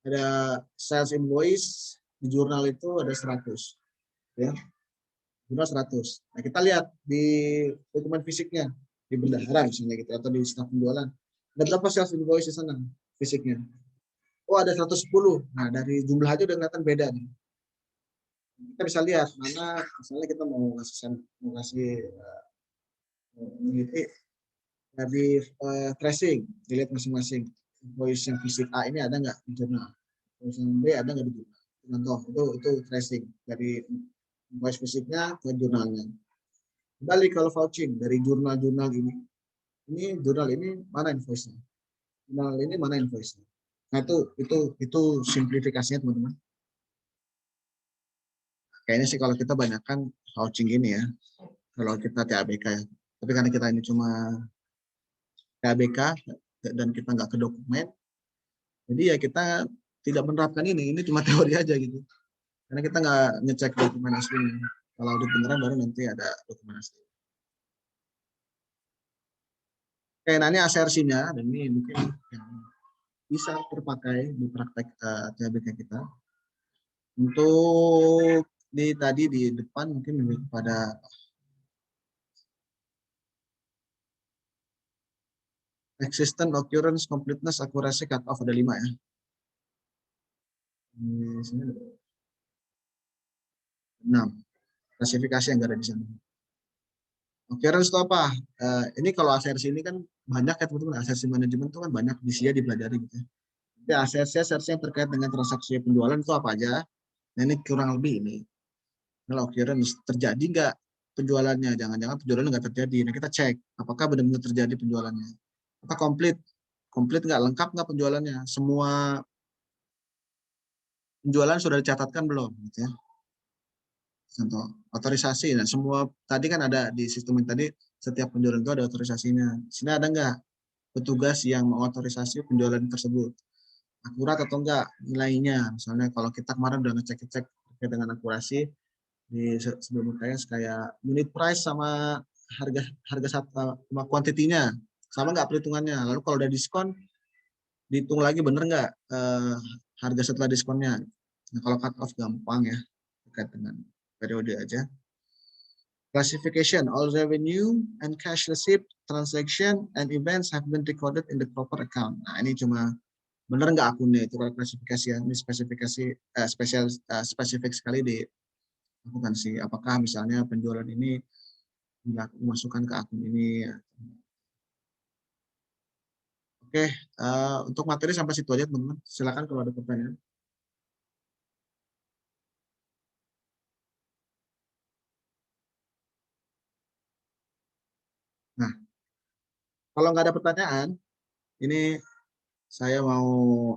Ada sales invoice di jurnal itu ada 100 ya, jurnal 100. Nah kita lihat di dokumen fisiknya di bendahara misalnya gitu atau di staf penjualan ada berapa sales invoice di sana fisiknya. Oh ada 110. Nah dari jumlah aja udah kelihatan beda nih. Kita bisa lihat mana misalnya kita mau kasih dari tracing, dilihat masing-masing invoice yang fisik A ini ada nggak di jurnal, invoice yang B ada nggak di jurnal. Contoh itu tracing dari invoice fisiknya ke jurnalnya. Kembali kalau vouching dari jurnal-jurnal ini jurnal ini mana invoice-nya, jurnal ini mana invoice-nya. Nah itu simplifikasinya teman-teman. Kayaknya sih kalau kita banyakkan vouching ini ya, kalau kita TABK ya. Tapi karena kita ini cuma TABK dan kita nggak ke dokumen, jadi ya kita tidak menerapkan ini cuma teori aja gitu. Karena kita nggak ngecek dokumen aslinya. Kalau audit beneran baru nanti ada dokumen asli. Oke, nah ini asersinya, dan ini mungkin yang bisa terpakai di praktek TABK kita. Untuk tadi di depan mungkin lebih kepada existent, occurrence, completeness, accuracy, cut off ada 5 ya. Di sini ada 6 klasifikasi yang ada di sana. Occurrence itu apa? Ini kalau asersi ini kan banyak ya teman-teman, asersi manajemen itu kan banyak dipelajari gitu. Jadi asersi yang terkait dengan transaksi penjualan itu apa aja? Nah ini kurang lebih ini. Kalau occurrence terjadi nggak penjualannya? Jangan-jangan penjualannya nggak terjadi. Nah kita cek apakah benar-benar terjadi penjualannya. Apa komplit nggak, lengkap nggak penjualannya? Semua penjualan sudah dicatatkan belum? Gitu ya. Contoh otorisasi, nah semua tadi kan ada di sistem yang tadi setiap penjualan itu ada otorisasinya. Di sini ada nggak petugas yang mengotorisasi penjualan tersebut? Akurat atau enggak nilainya? Misalnya kalau kita kemarin udah ngecek-ngecek terkait dengan akurasi di sebelum kayak unit price sama harga sama kuantitinya sama nggak perhitungannya. Lalu kalau udah diskon dihitung lagi bener nggak harga setelah diskonnya. Nah kalau cut off gampang ya terkait dengan periode aja. Classification, all revenue and cash receipt, transaction, and events have been recorded in the proper account. Nah ini cuma benar nggak akunnya itu kalau klasifikasi ya. Ini spesifikasi spesifik sekali dilakukan sih. Apakah misalnya penjualan ini dimasukkan ke akun ini. Oke, untuk materi sampai situ aja teman-teman. Silakan kalau ada pertanyaan. Nah, kalau nggak ada pertanyaan, ini saya mau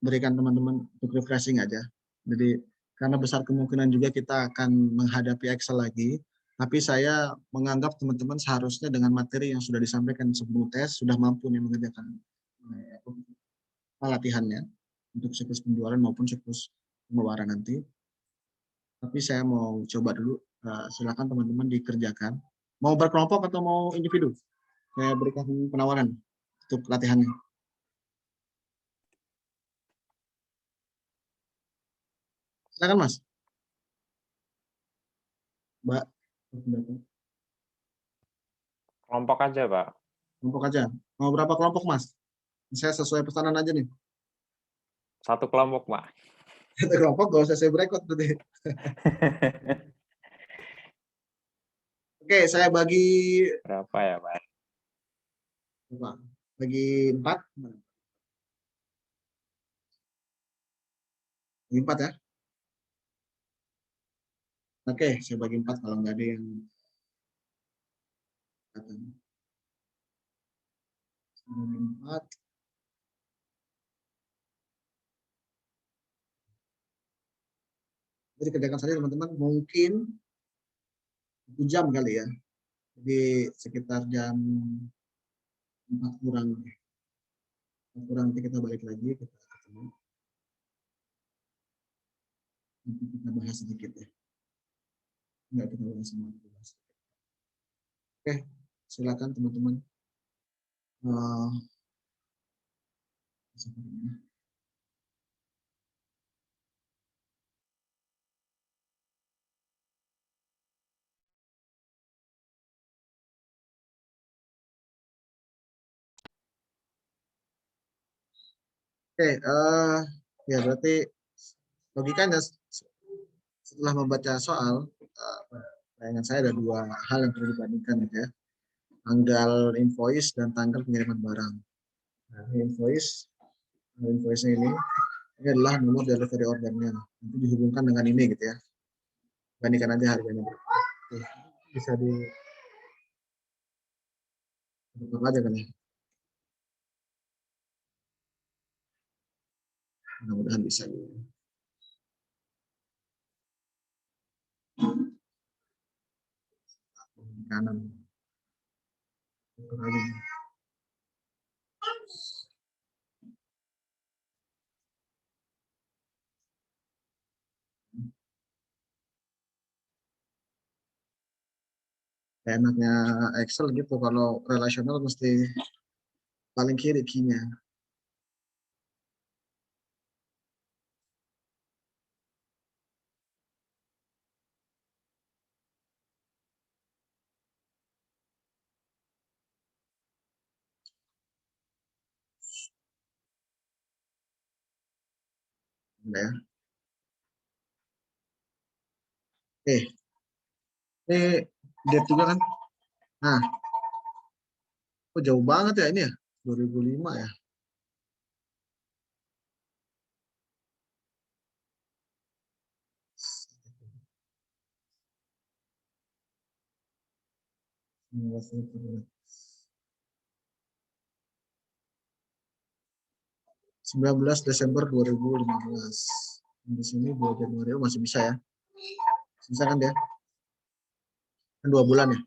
berikan teman-teman untuk refreshing aja. Jadi karena besar kemungkinan juga kita akan menghadapi Excel lagi, tapi saya menganggap teman-teman seharusnya dengan materi yang sudah disampaikan sebelum tes sudah mampu nih mengerjakan latihannya untuk siklus penjualan maupun siklus pengeluaran nanti. Tapi saya mau coba dulu, silakan teman-teman dikerjakan. Mau berkelompok atau mau individu? Saya berikan penawaran untuk latihannya. Silakan Mas. Mbak. Kelompok aja, Pak. Kelompok aja. Mau berapa kelompok Mas? Saya sesuai pesanan aja nih. 1 kelompok, Pak. Satu kelompok gak usah saya breakout berarti. Oke, saya bagi Berapa ya, Pak? bagi 4. Bagi 4 ya. Oke, saya bagi 4 kalau nggak ada yang bagi 4. Jadi kerjakan saja teman-teman, mungkin 1 jam kali ya. Jadi sekitar jam 4 kurang. 4 kurang nanti kita balik lagi, kita ketemu. Nanti kita bahas sedikit ya. Enggak kita bahas semua. Oke, silakan teman-teman. Oke, ya berarti logikanya setelah membaca soal, bayangan saya ada 2 hal yang perlu dibandingkan gitu ya. Tanggal invoice dan tanggal pengiriman barang. Nah, invoice ini adalah nomor delivery ordernya. Nanti dihubungkan dengan ini gitu ya. Bandingkan aja harganya. Bisa di aja kan ya. Mudah-mudahan bisa gitu. Kanan. Enaknya Excel gitu, kalau relasional mesti paling kiri key-nya. Ya. Ini date juga kan. Nah, jauh banget ya ini ya, 2005 ya. Hmm. 19 Desember 2015. Di sini 2 Januari masih bisa ya. Bisa kan dia? Kan 2 bulan ya.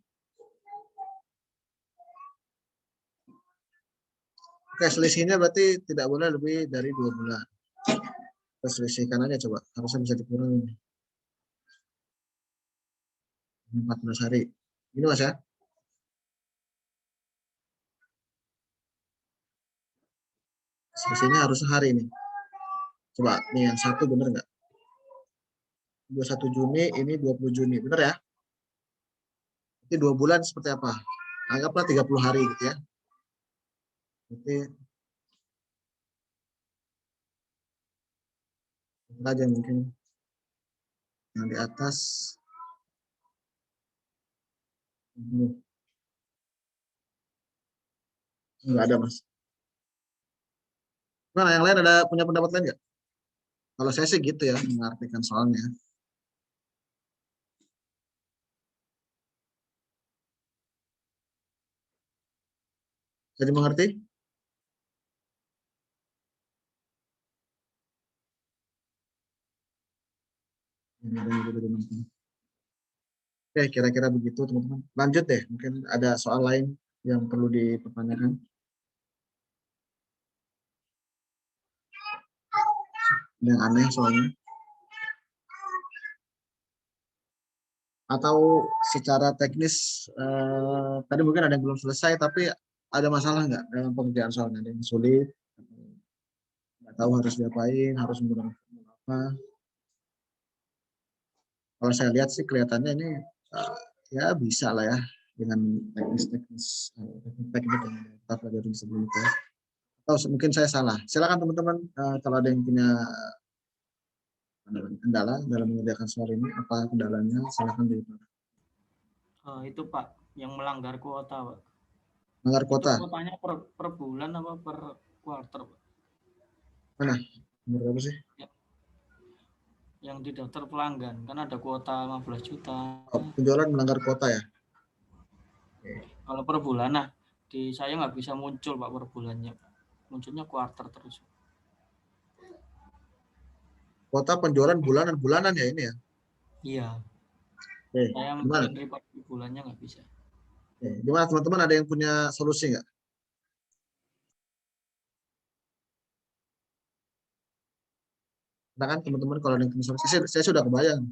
Oke, selisihnya berarti tidak boleh lebih dari 2 bulan. Kita selisihkan aja coba. Harusnya bisa dikurangi. 14 hari. Ini Mas ya. Selisihnya harus sehari ini. Coba nih yang satu bener nggak? 21 Juni, ini 20 Juni. Bener ya? Jadi 2 bulan seperti apa? Anggaplah 30 hari gitu ya. Berarti aja mungkin yang di atas. Enggak ada Mas. Nah, yang lain ada punya pendapat lain nggak? Kalau saya sih gitu ya, mengartikan soalnya. Jadi mengerti? Oke, kira-kira begitu teman-teman. Lanjut deh, mungkin ada soal lain yang perlu dipertanyakan. Yang aneh soalnya. Atau secara teknis, tadi mungkin ada yang belum selesai, tapi ada masalah nggak dalam pengerjaan soalnya? Ada yang sulit, nggak tahu harus diapain, harus menggunakan apa. Kalau saya lihat sih kelihatannya ini ya bisa lah ya dengan teknis-teknis teknik yang kita pelajari sebelumnya. Atau mungkin saya salah. Silakan teman-teman kalau ada yang punya kendala dalam mengerjakan soal ini, apa kendalanya? Silakan diutarakan. Itu Pak, yang melanggar kuota Pak. Melanggar Itu kuota kuotanya per bulan apa per kuarter Pak? mana? Nomor berapa sih? Yang di daftar pelanggan kan ada kuota 15 juta. Oh, penjualan melanggar kuota ya? Kalau per bulan, nah di saya nggak bisa muncul Pak per bulannya, Pak. Munculnya kuarter terus. Kuota penjualan bulanan ya ini ya? Iya, Oke, saya gimana? bikin report per bulannya nggak bisa. Oke, gimana teman-teman, ada yang punya solusi nggak? Nah kan teman-teman kalau ada yang punya solusi, saya sudah kebayang.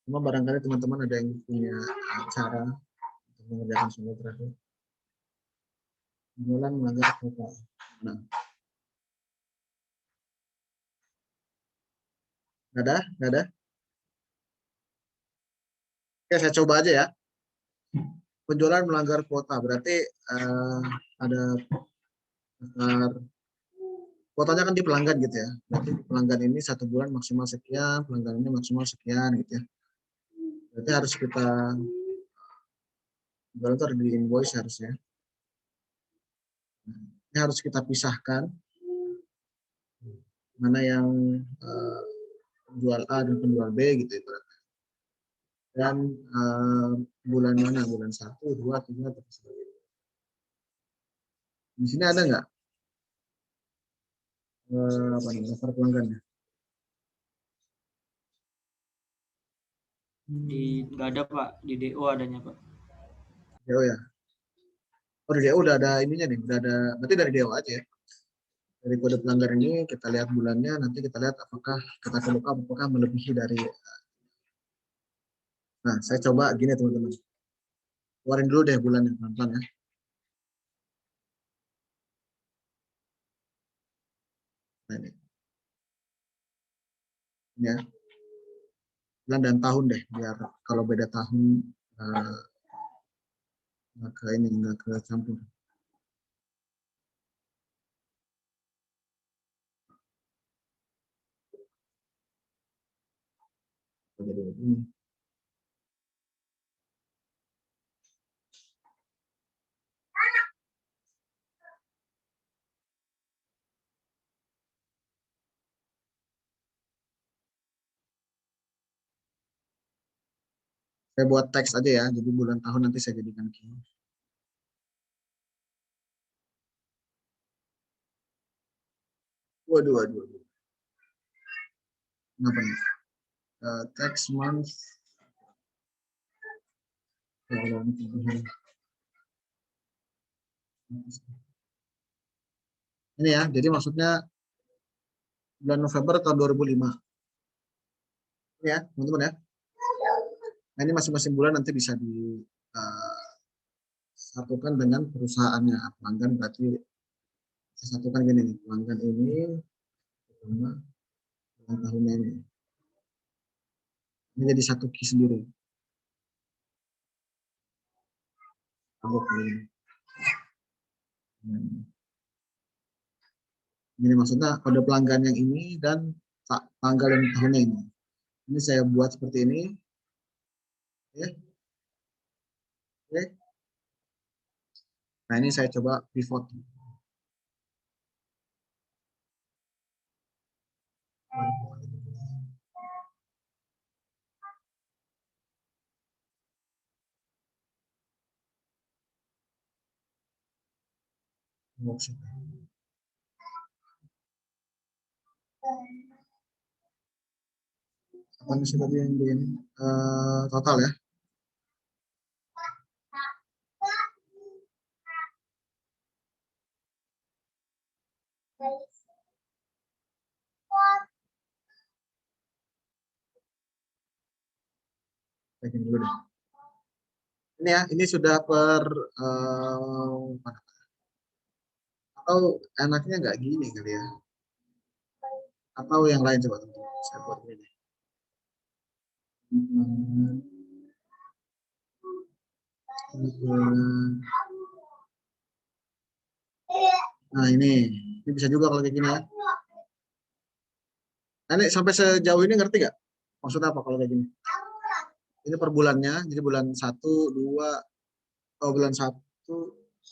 Cuma barangkali teman-teman ada yang punya cara untuk mengerjakan soal terakhir. Penjualan melanggar kuota. Nah, nggak ada, nggak ada. Oke, saya coba aja ya. Penjualan melanggar kuota berarti ada kuotanya kan di pelanggan gitu ya. Berarti pelanggan ini 1 bulan maksimal sekian, pelanggan ini maksimal sekian gitu ya. Berarti harus kita jual itu ada di invoice harusnya. Ini harus kita pisahkan mana yang penjual A dan penjual B gitu ya. Dan bulan mana, bulan 1, 2, 3, dan sebagainya. Di sini ada nggak apa namanya daftar pelanggannya? Nggak ada Pak, di DO adanya Pak. DO ya. Oh di DO udah ada ininya nih, udah ada, berarti dari DO aja ya. Dari kode pelanggan ini kita lihat bulannya, nanti kita lihat apakah kita kebuka apakah melebihi dari. Nah, saya coba gini teman-teman. Keluarin dulu deh bulannya pelan-pelan ya. Nah, ini ya. Bulan dan tahun deh, biar kalau beda tahun nggak ke ini, nggak ke campur. Jadi ini. Saya buat teks aja ya, jadi bulan tahun nanti saya jadikan key. Waduh. Kenapa nih? Text month. Ini ya, jadi maksudnya bulan November tahun 2005. Ini ya, teman-teman ya. Nah, ini masing-masing bulan nanti bisa disatukan dengan perusahaannya. Pelanggan berarti disatukan gini nih, pelanggan ini sama bulan tahunnya ini. Ini jadi satu key sendiri. Ini maksudnya kode pelanggan yang ini dan tanggal yang tahunnya ini. Ini saya buat seperti ini. Oke. Nah, ini saya coba pivot. Apa sih tadi yang di total ya? Bikin dulu deh. Ini ya, ini sudah per atau enaknya nggak gini kali ya? Atau yang lain coba teman-teman. Saya buat ini. Nah ini bisa juga kalau kayak gini ya. Nah, ini sampai sejauh ini ngerti nggak? Maksud apa kalau kayak gini? Ini per bulannya, jadi bulan 1, 2, oh bulan 1,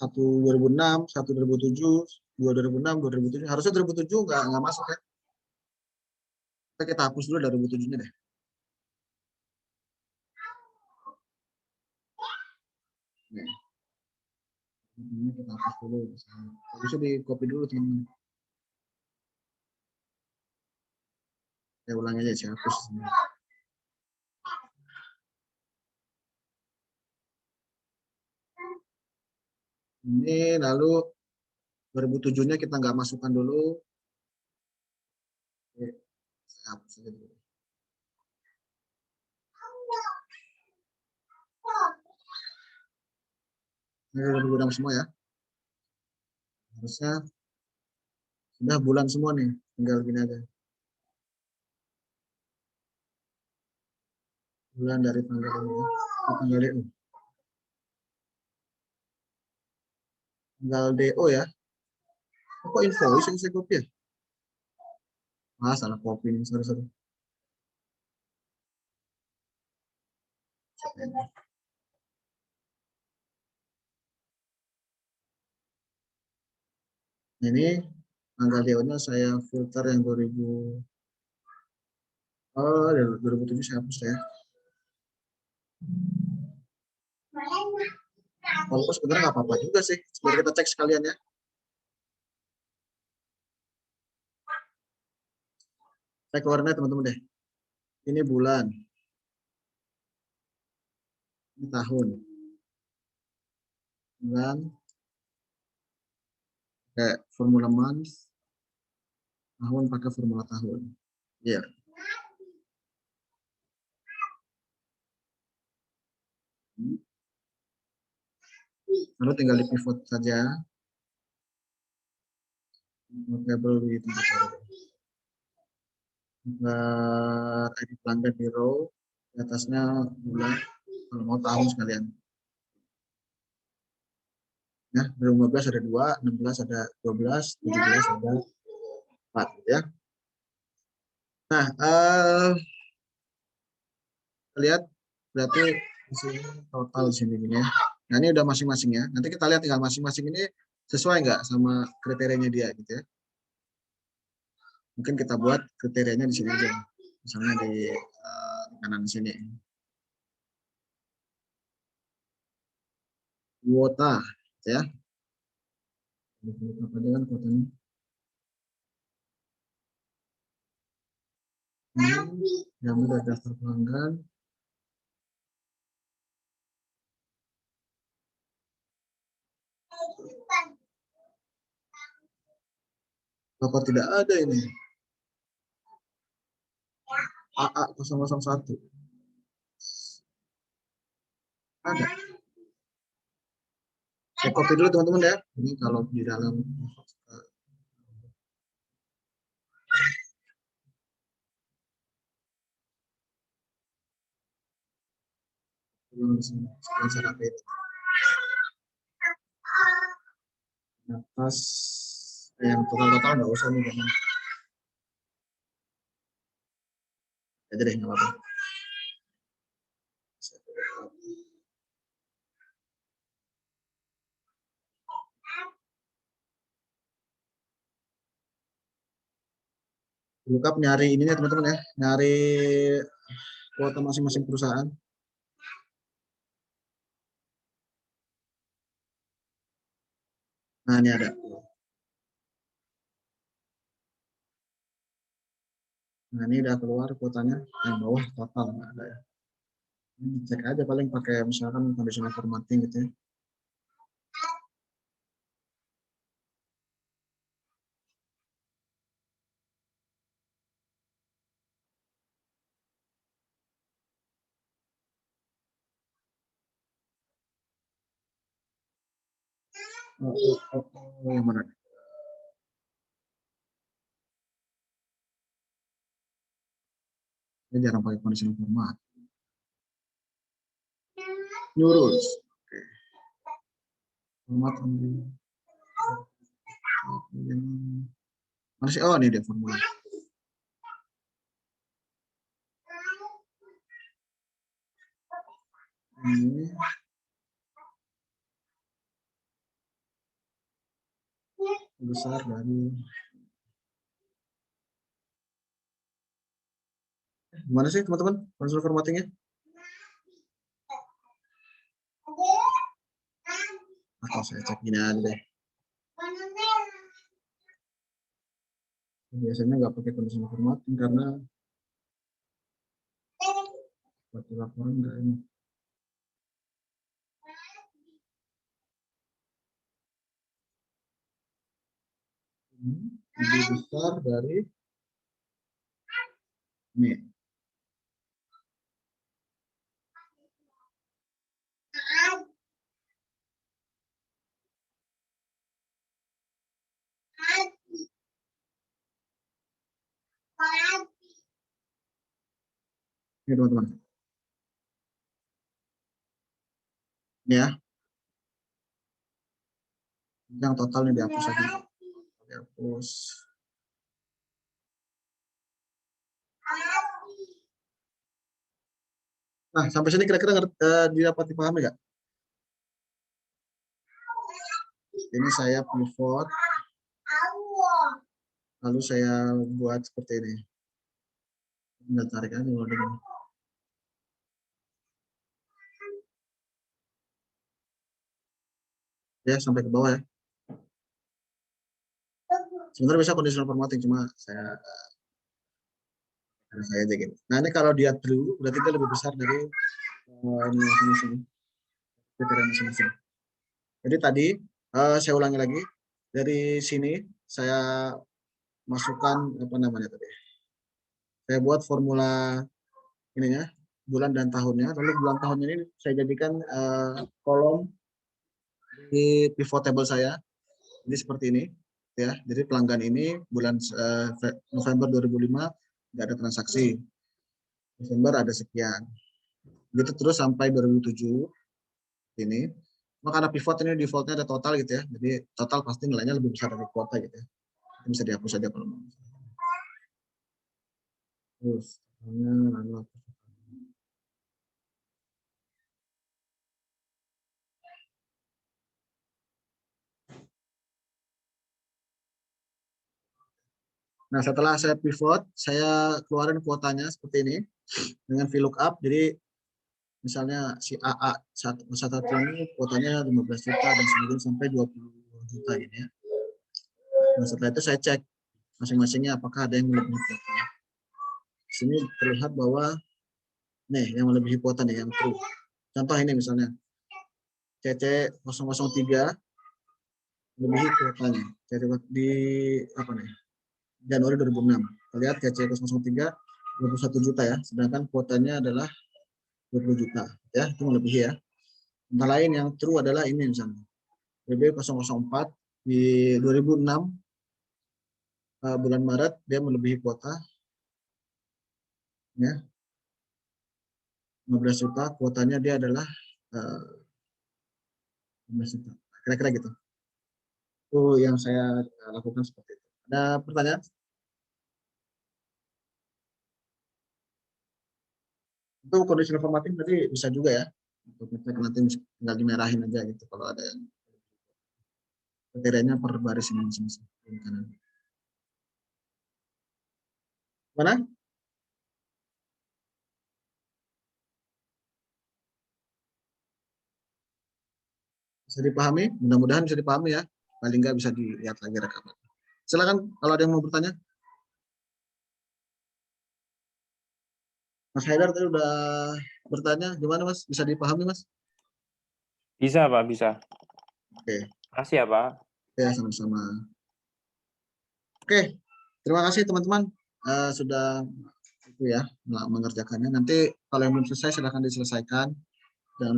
2006, 2007, 2006, 2007. Harusnya 2007 nggak masuk ya. Kita hapus dulu dari 2007-nya deh. Nih. Ini kita hapus dulu. Bisa di copy dulu teman-teman. Saya ulangi aja, saya hapus. Ini lalu 2007-nya kita nggak masukkan dulu. Oke, saya hapus aja dulu. Ini 2006 semua ya. Harusnya sudah bulan semua nih, tinggal gini aja. Bulan dari tanggal ini ya. Tanggal DO. Tanggal DO ya. Kok invoice yang saya copy ya? Ah, salah copy nih, sorry. Ini tanggal DO-nya saya filter yang 2000. Oh, 2007 saya hapus ya. Walaupun sebenarnya nggak apa-apa juga sih. Biar kita cek sekalian ya. Saya keluarin aja teman-teman deh. Ini bulan. Ini tahun. Bulan. Kayak formula month. Tahun pakai formula tahun. Iya. Lalu tinggal di pivot saja. Variable di tempat baru. ID pelanggan di row. Di atasnya bulan. Kalau mau tahun sekalian. Ya, 2015 ada 2, 16 ada 12, 17 ada 4 ya. Nah, lihat berarti di sini total di sini ya. Nah, ini udah masing-masing ya. Nanti kita lihat tinggal masing-masing ini sesuai nggak sama kriterianya dia gitu ya. Mungkin kita buat kriterianya di sini aja. Misalnya di kanan sini. Kuota gitu ya. Apa dengan kuotanya? Yang udah daftar pelanggan. Apa tidak ada ini? AA001. Ada. Saya copy dulu teman-teman ya. Ini kalau di dalam atas yang total nggak usah nih jangan. Aja deh nggak apa-apa. Lookup nyari ininya teman-teman ya, nyari kuota masing-masing perusahaan. Nah ini ada. Nah ini udah keluar kuotanya, yang bawah total nggak ada ya. Ini cek aja paling pakai misalkan conditional formatting gitu ya. Yang mana? Ini jarang pakai conditional format. New rules. Oke. Format mana sih? Oh, ini dia formula. Ini besar dari gimana sih teman-teman konsol formattingnya? Atau saya cek gini aja deh. Biasanya nggak pakai konsol formatting karena buat laporan nggak ini. Lebih besar dari ini. Ini teman-teman. Ya, yang totalnya dihapus aja. Dihapus. Nah, sampai sini kira-kira dapat dipahami nggak? Ini saya pivot, lalu saya buat seperti ini. Tinggal tarik aja loading. Ya, sampai ke bawah ya. Sebenarnya bisa conditional formatting, cuma saya aja gitu. Nah, ini kalau dia true, berarti dia lebih besar dari ini masing-masing. Kriteria masing-masing. Jadi tadi saya ulangi lagi, dari sini saya masukkan apa namanya tadi. Saya buat formula ininya, bulan dan tahunnya. Lalu bulan tahunnya ini saya jadikan kolom di pivot table saya. Ini seperti ini, ya. Jadi pelanggan ini bulan November 2005 nggak ada transaksi. Desember ada sekian. Gitu terus sampai 2007 ini. Maka karena pivot ini defaultnya ada total gitu ya. Jadi total pasti nilainya lebih besar dari kuota gitu ya. Ini bisa dihapus saja kalau mau. Terus lalu nah, setelah saya pivot, saya keluarin kuotanya seperti ini dengan VLOOKUP. Jadi misalnya si AA satu ini kuotanya 15 juta dan kemudian sampai 20 juta ini ya. Nah, setelah itu saya cek masing-masingnya apakah ada yang melebihi kuota. Di sini terlihat bahwa nih yang melebihi kuota nih yang true. Contoh ini misalnya CC 003 melebihi kuotanya. Di apa nih? Januari 2006. Kita lihat CC 003 21 juta ya, sedangkan kuotanya adalah 20 juta ya, itu melebihi ya. Yang lain yang true adalah ini misalnya. BB 004 di 2006 bulan Maret dia melebihi kuota ya 15 juta, kuotanya dia adalah 15 juta. Kira-kira gitu. Itu yang saya lakukan seperti itu. Ada pertanyaan? Itu conditional formatting tadi bisa juga ya. Untuk ngecek nanti tinggal dimerahin aja gitu kalau ada yang kriterianya per baris ini masing-masing. Mana? Bisa dipahami? Mudah-mudahan bisa dipahami ya. Paling nggak bisa dilihat lagi rekaman. Silakan kalau ada yang mau bertanya. Mas Haidar tadi udah bertanya, gimana Mas? Bisa dipahami Mas? Bisa Pak, bisa. Oke. Makasih ya Pak. Ya, sama-sama. Oke, terima kasih teman-teman sudah itu ya mengerjakannya. Nanti kalau yang belum selesai silahkan diselesaikan. Jangan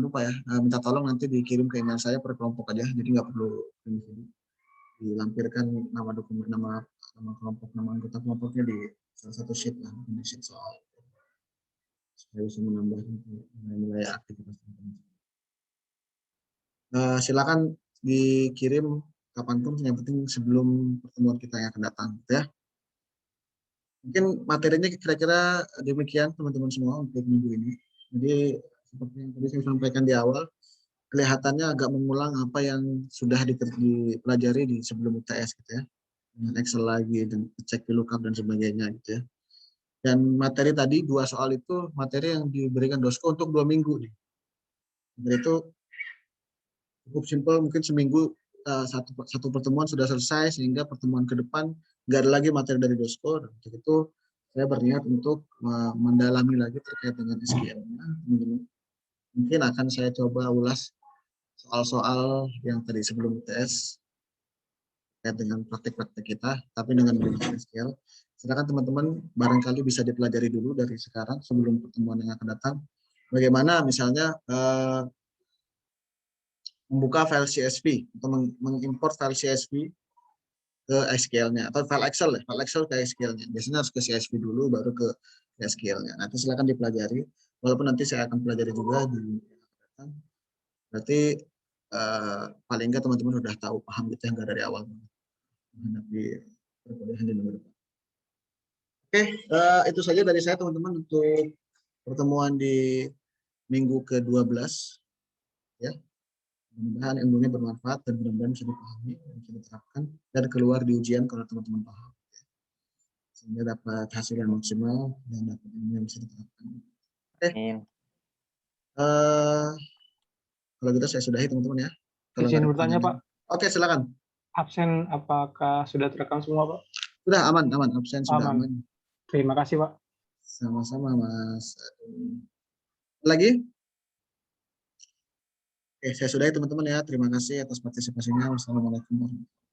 lupa ya minta tolong nanti dikirim ke email saya per kelompok aja. Jadi nggak perlu dilampirkan nama dokumen, nama kelompok, nama anggota kelompoknya di salah satu sheet lah, di sheet soal. supaya bisa menambah nilai aktivitas teman-teman. Silakan dikirim kapanpun, yang penting sebelum pertemuan kita yang akan datang, ya. Mungkin materinya kira-kira demikian teman-teman semua untuk minggu ini. Jadi seperti yang tadi saya sampaikan di awal, kelihatannya agak mengulang apa yang sudah dipelajari di sebelum UTS gitu ya. Dengan Excel lagi dan cek VLOOKUP dan sebagainya gitu ya. Dan materi tadi 2 soal itu materi yang diberikan Dosko untuk 2 minggu nih. Jadi itu cukup simpel, mungkin seminggu satu pertemuan sudah selesai, sehingga pertemuan ke depan nggak ada lagi materi dari Dosko. Dan untuk itu saya berniat untuk mendalami lagi terkait dengan SQL-nya, teman-teman. Mungkin akan saya coba ulas soal-soal yang tadi sebelum UTS terkait dengan praktek-praktek kita, tapi dengan menggunakan SQL. Silakan teman-teman barangkali bisa dipelajari dulu dari sekarang sebelum pertemuan yang akan datang. Bagaimana misalnya membuka file CSV atau mengimport file CSV ke SQL-nya atau file Excel ya, file Excel ke SQL-nya. Biasanya harus ke CSV dulu baru ke SQL-nya. Nanti silakan dipelajari. Walaupun nanti saya akan pelajari juga di datang. Berarti paling enggak teman-teman sudah tahu, paham gitu yang enggak dari awal menghadapi perkuliahan di minggu depan. Oke, itu saja dari saya teman-teman untuk pertemuan di minggu ke-12 ya. Mudah-mudahan ilmunya bermanfaat dan mudah-mudahan bisa dipahami dan bisa diterapkan dan keluar di ujian kalau teman-teman paham. Sehingga dapat hasil yang maksimal dan dapat ilmu yang bisa diterapkan. Oke. Kalau gitu saya sudahi teman-teman ya. Izin bertanya Pak. Oke, silakan. Absen apakah sudah terekam semua Pak? Sudah aman, absen sudah aman. Terima kasih Pak. Sama-sama Mas. Lagi? Oke, saya sudahi teman-teman ya. Terima kasih atas partisipasinya. Wassalamualaikum warahmatullahi wabarakatuh.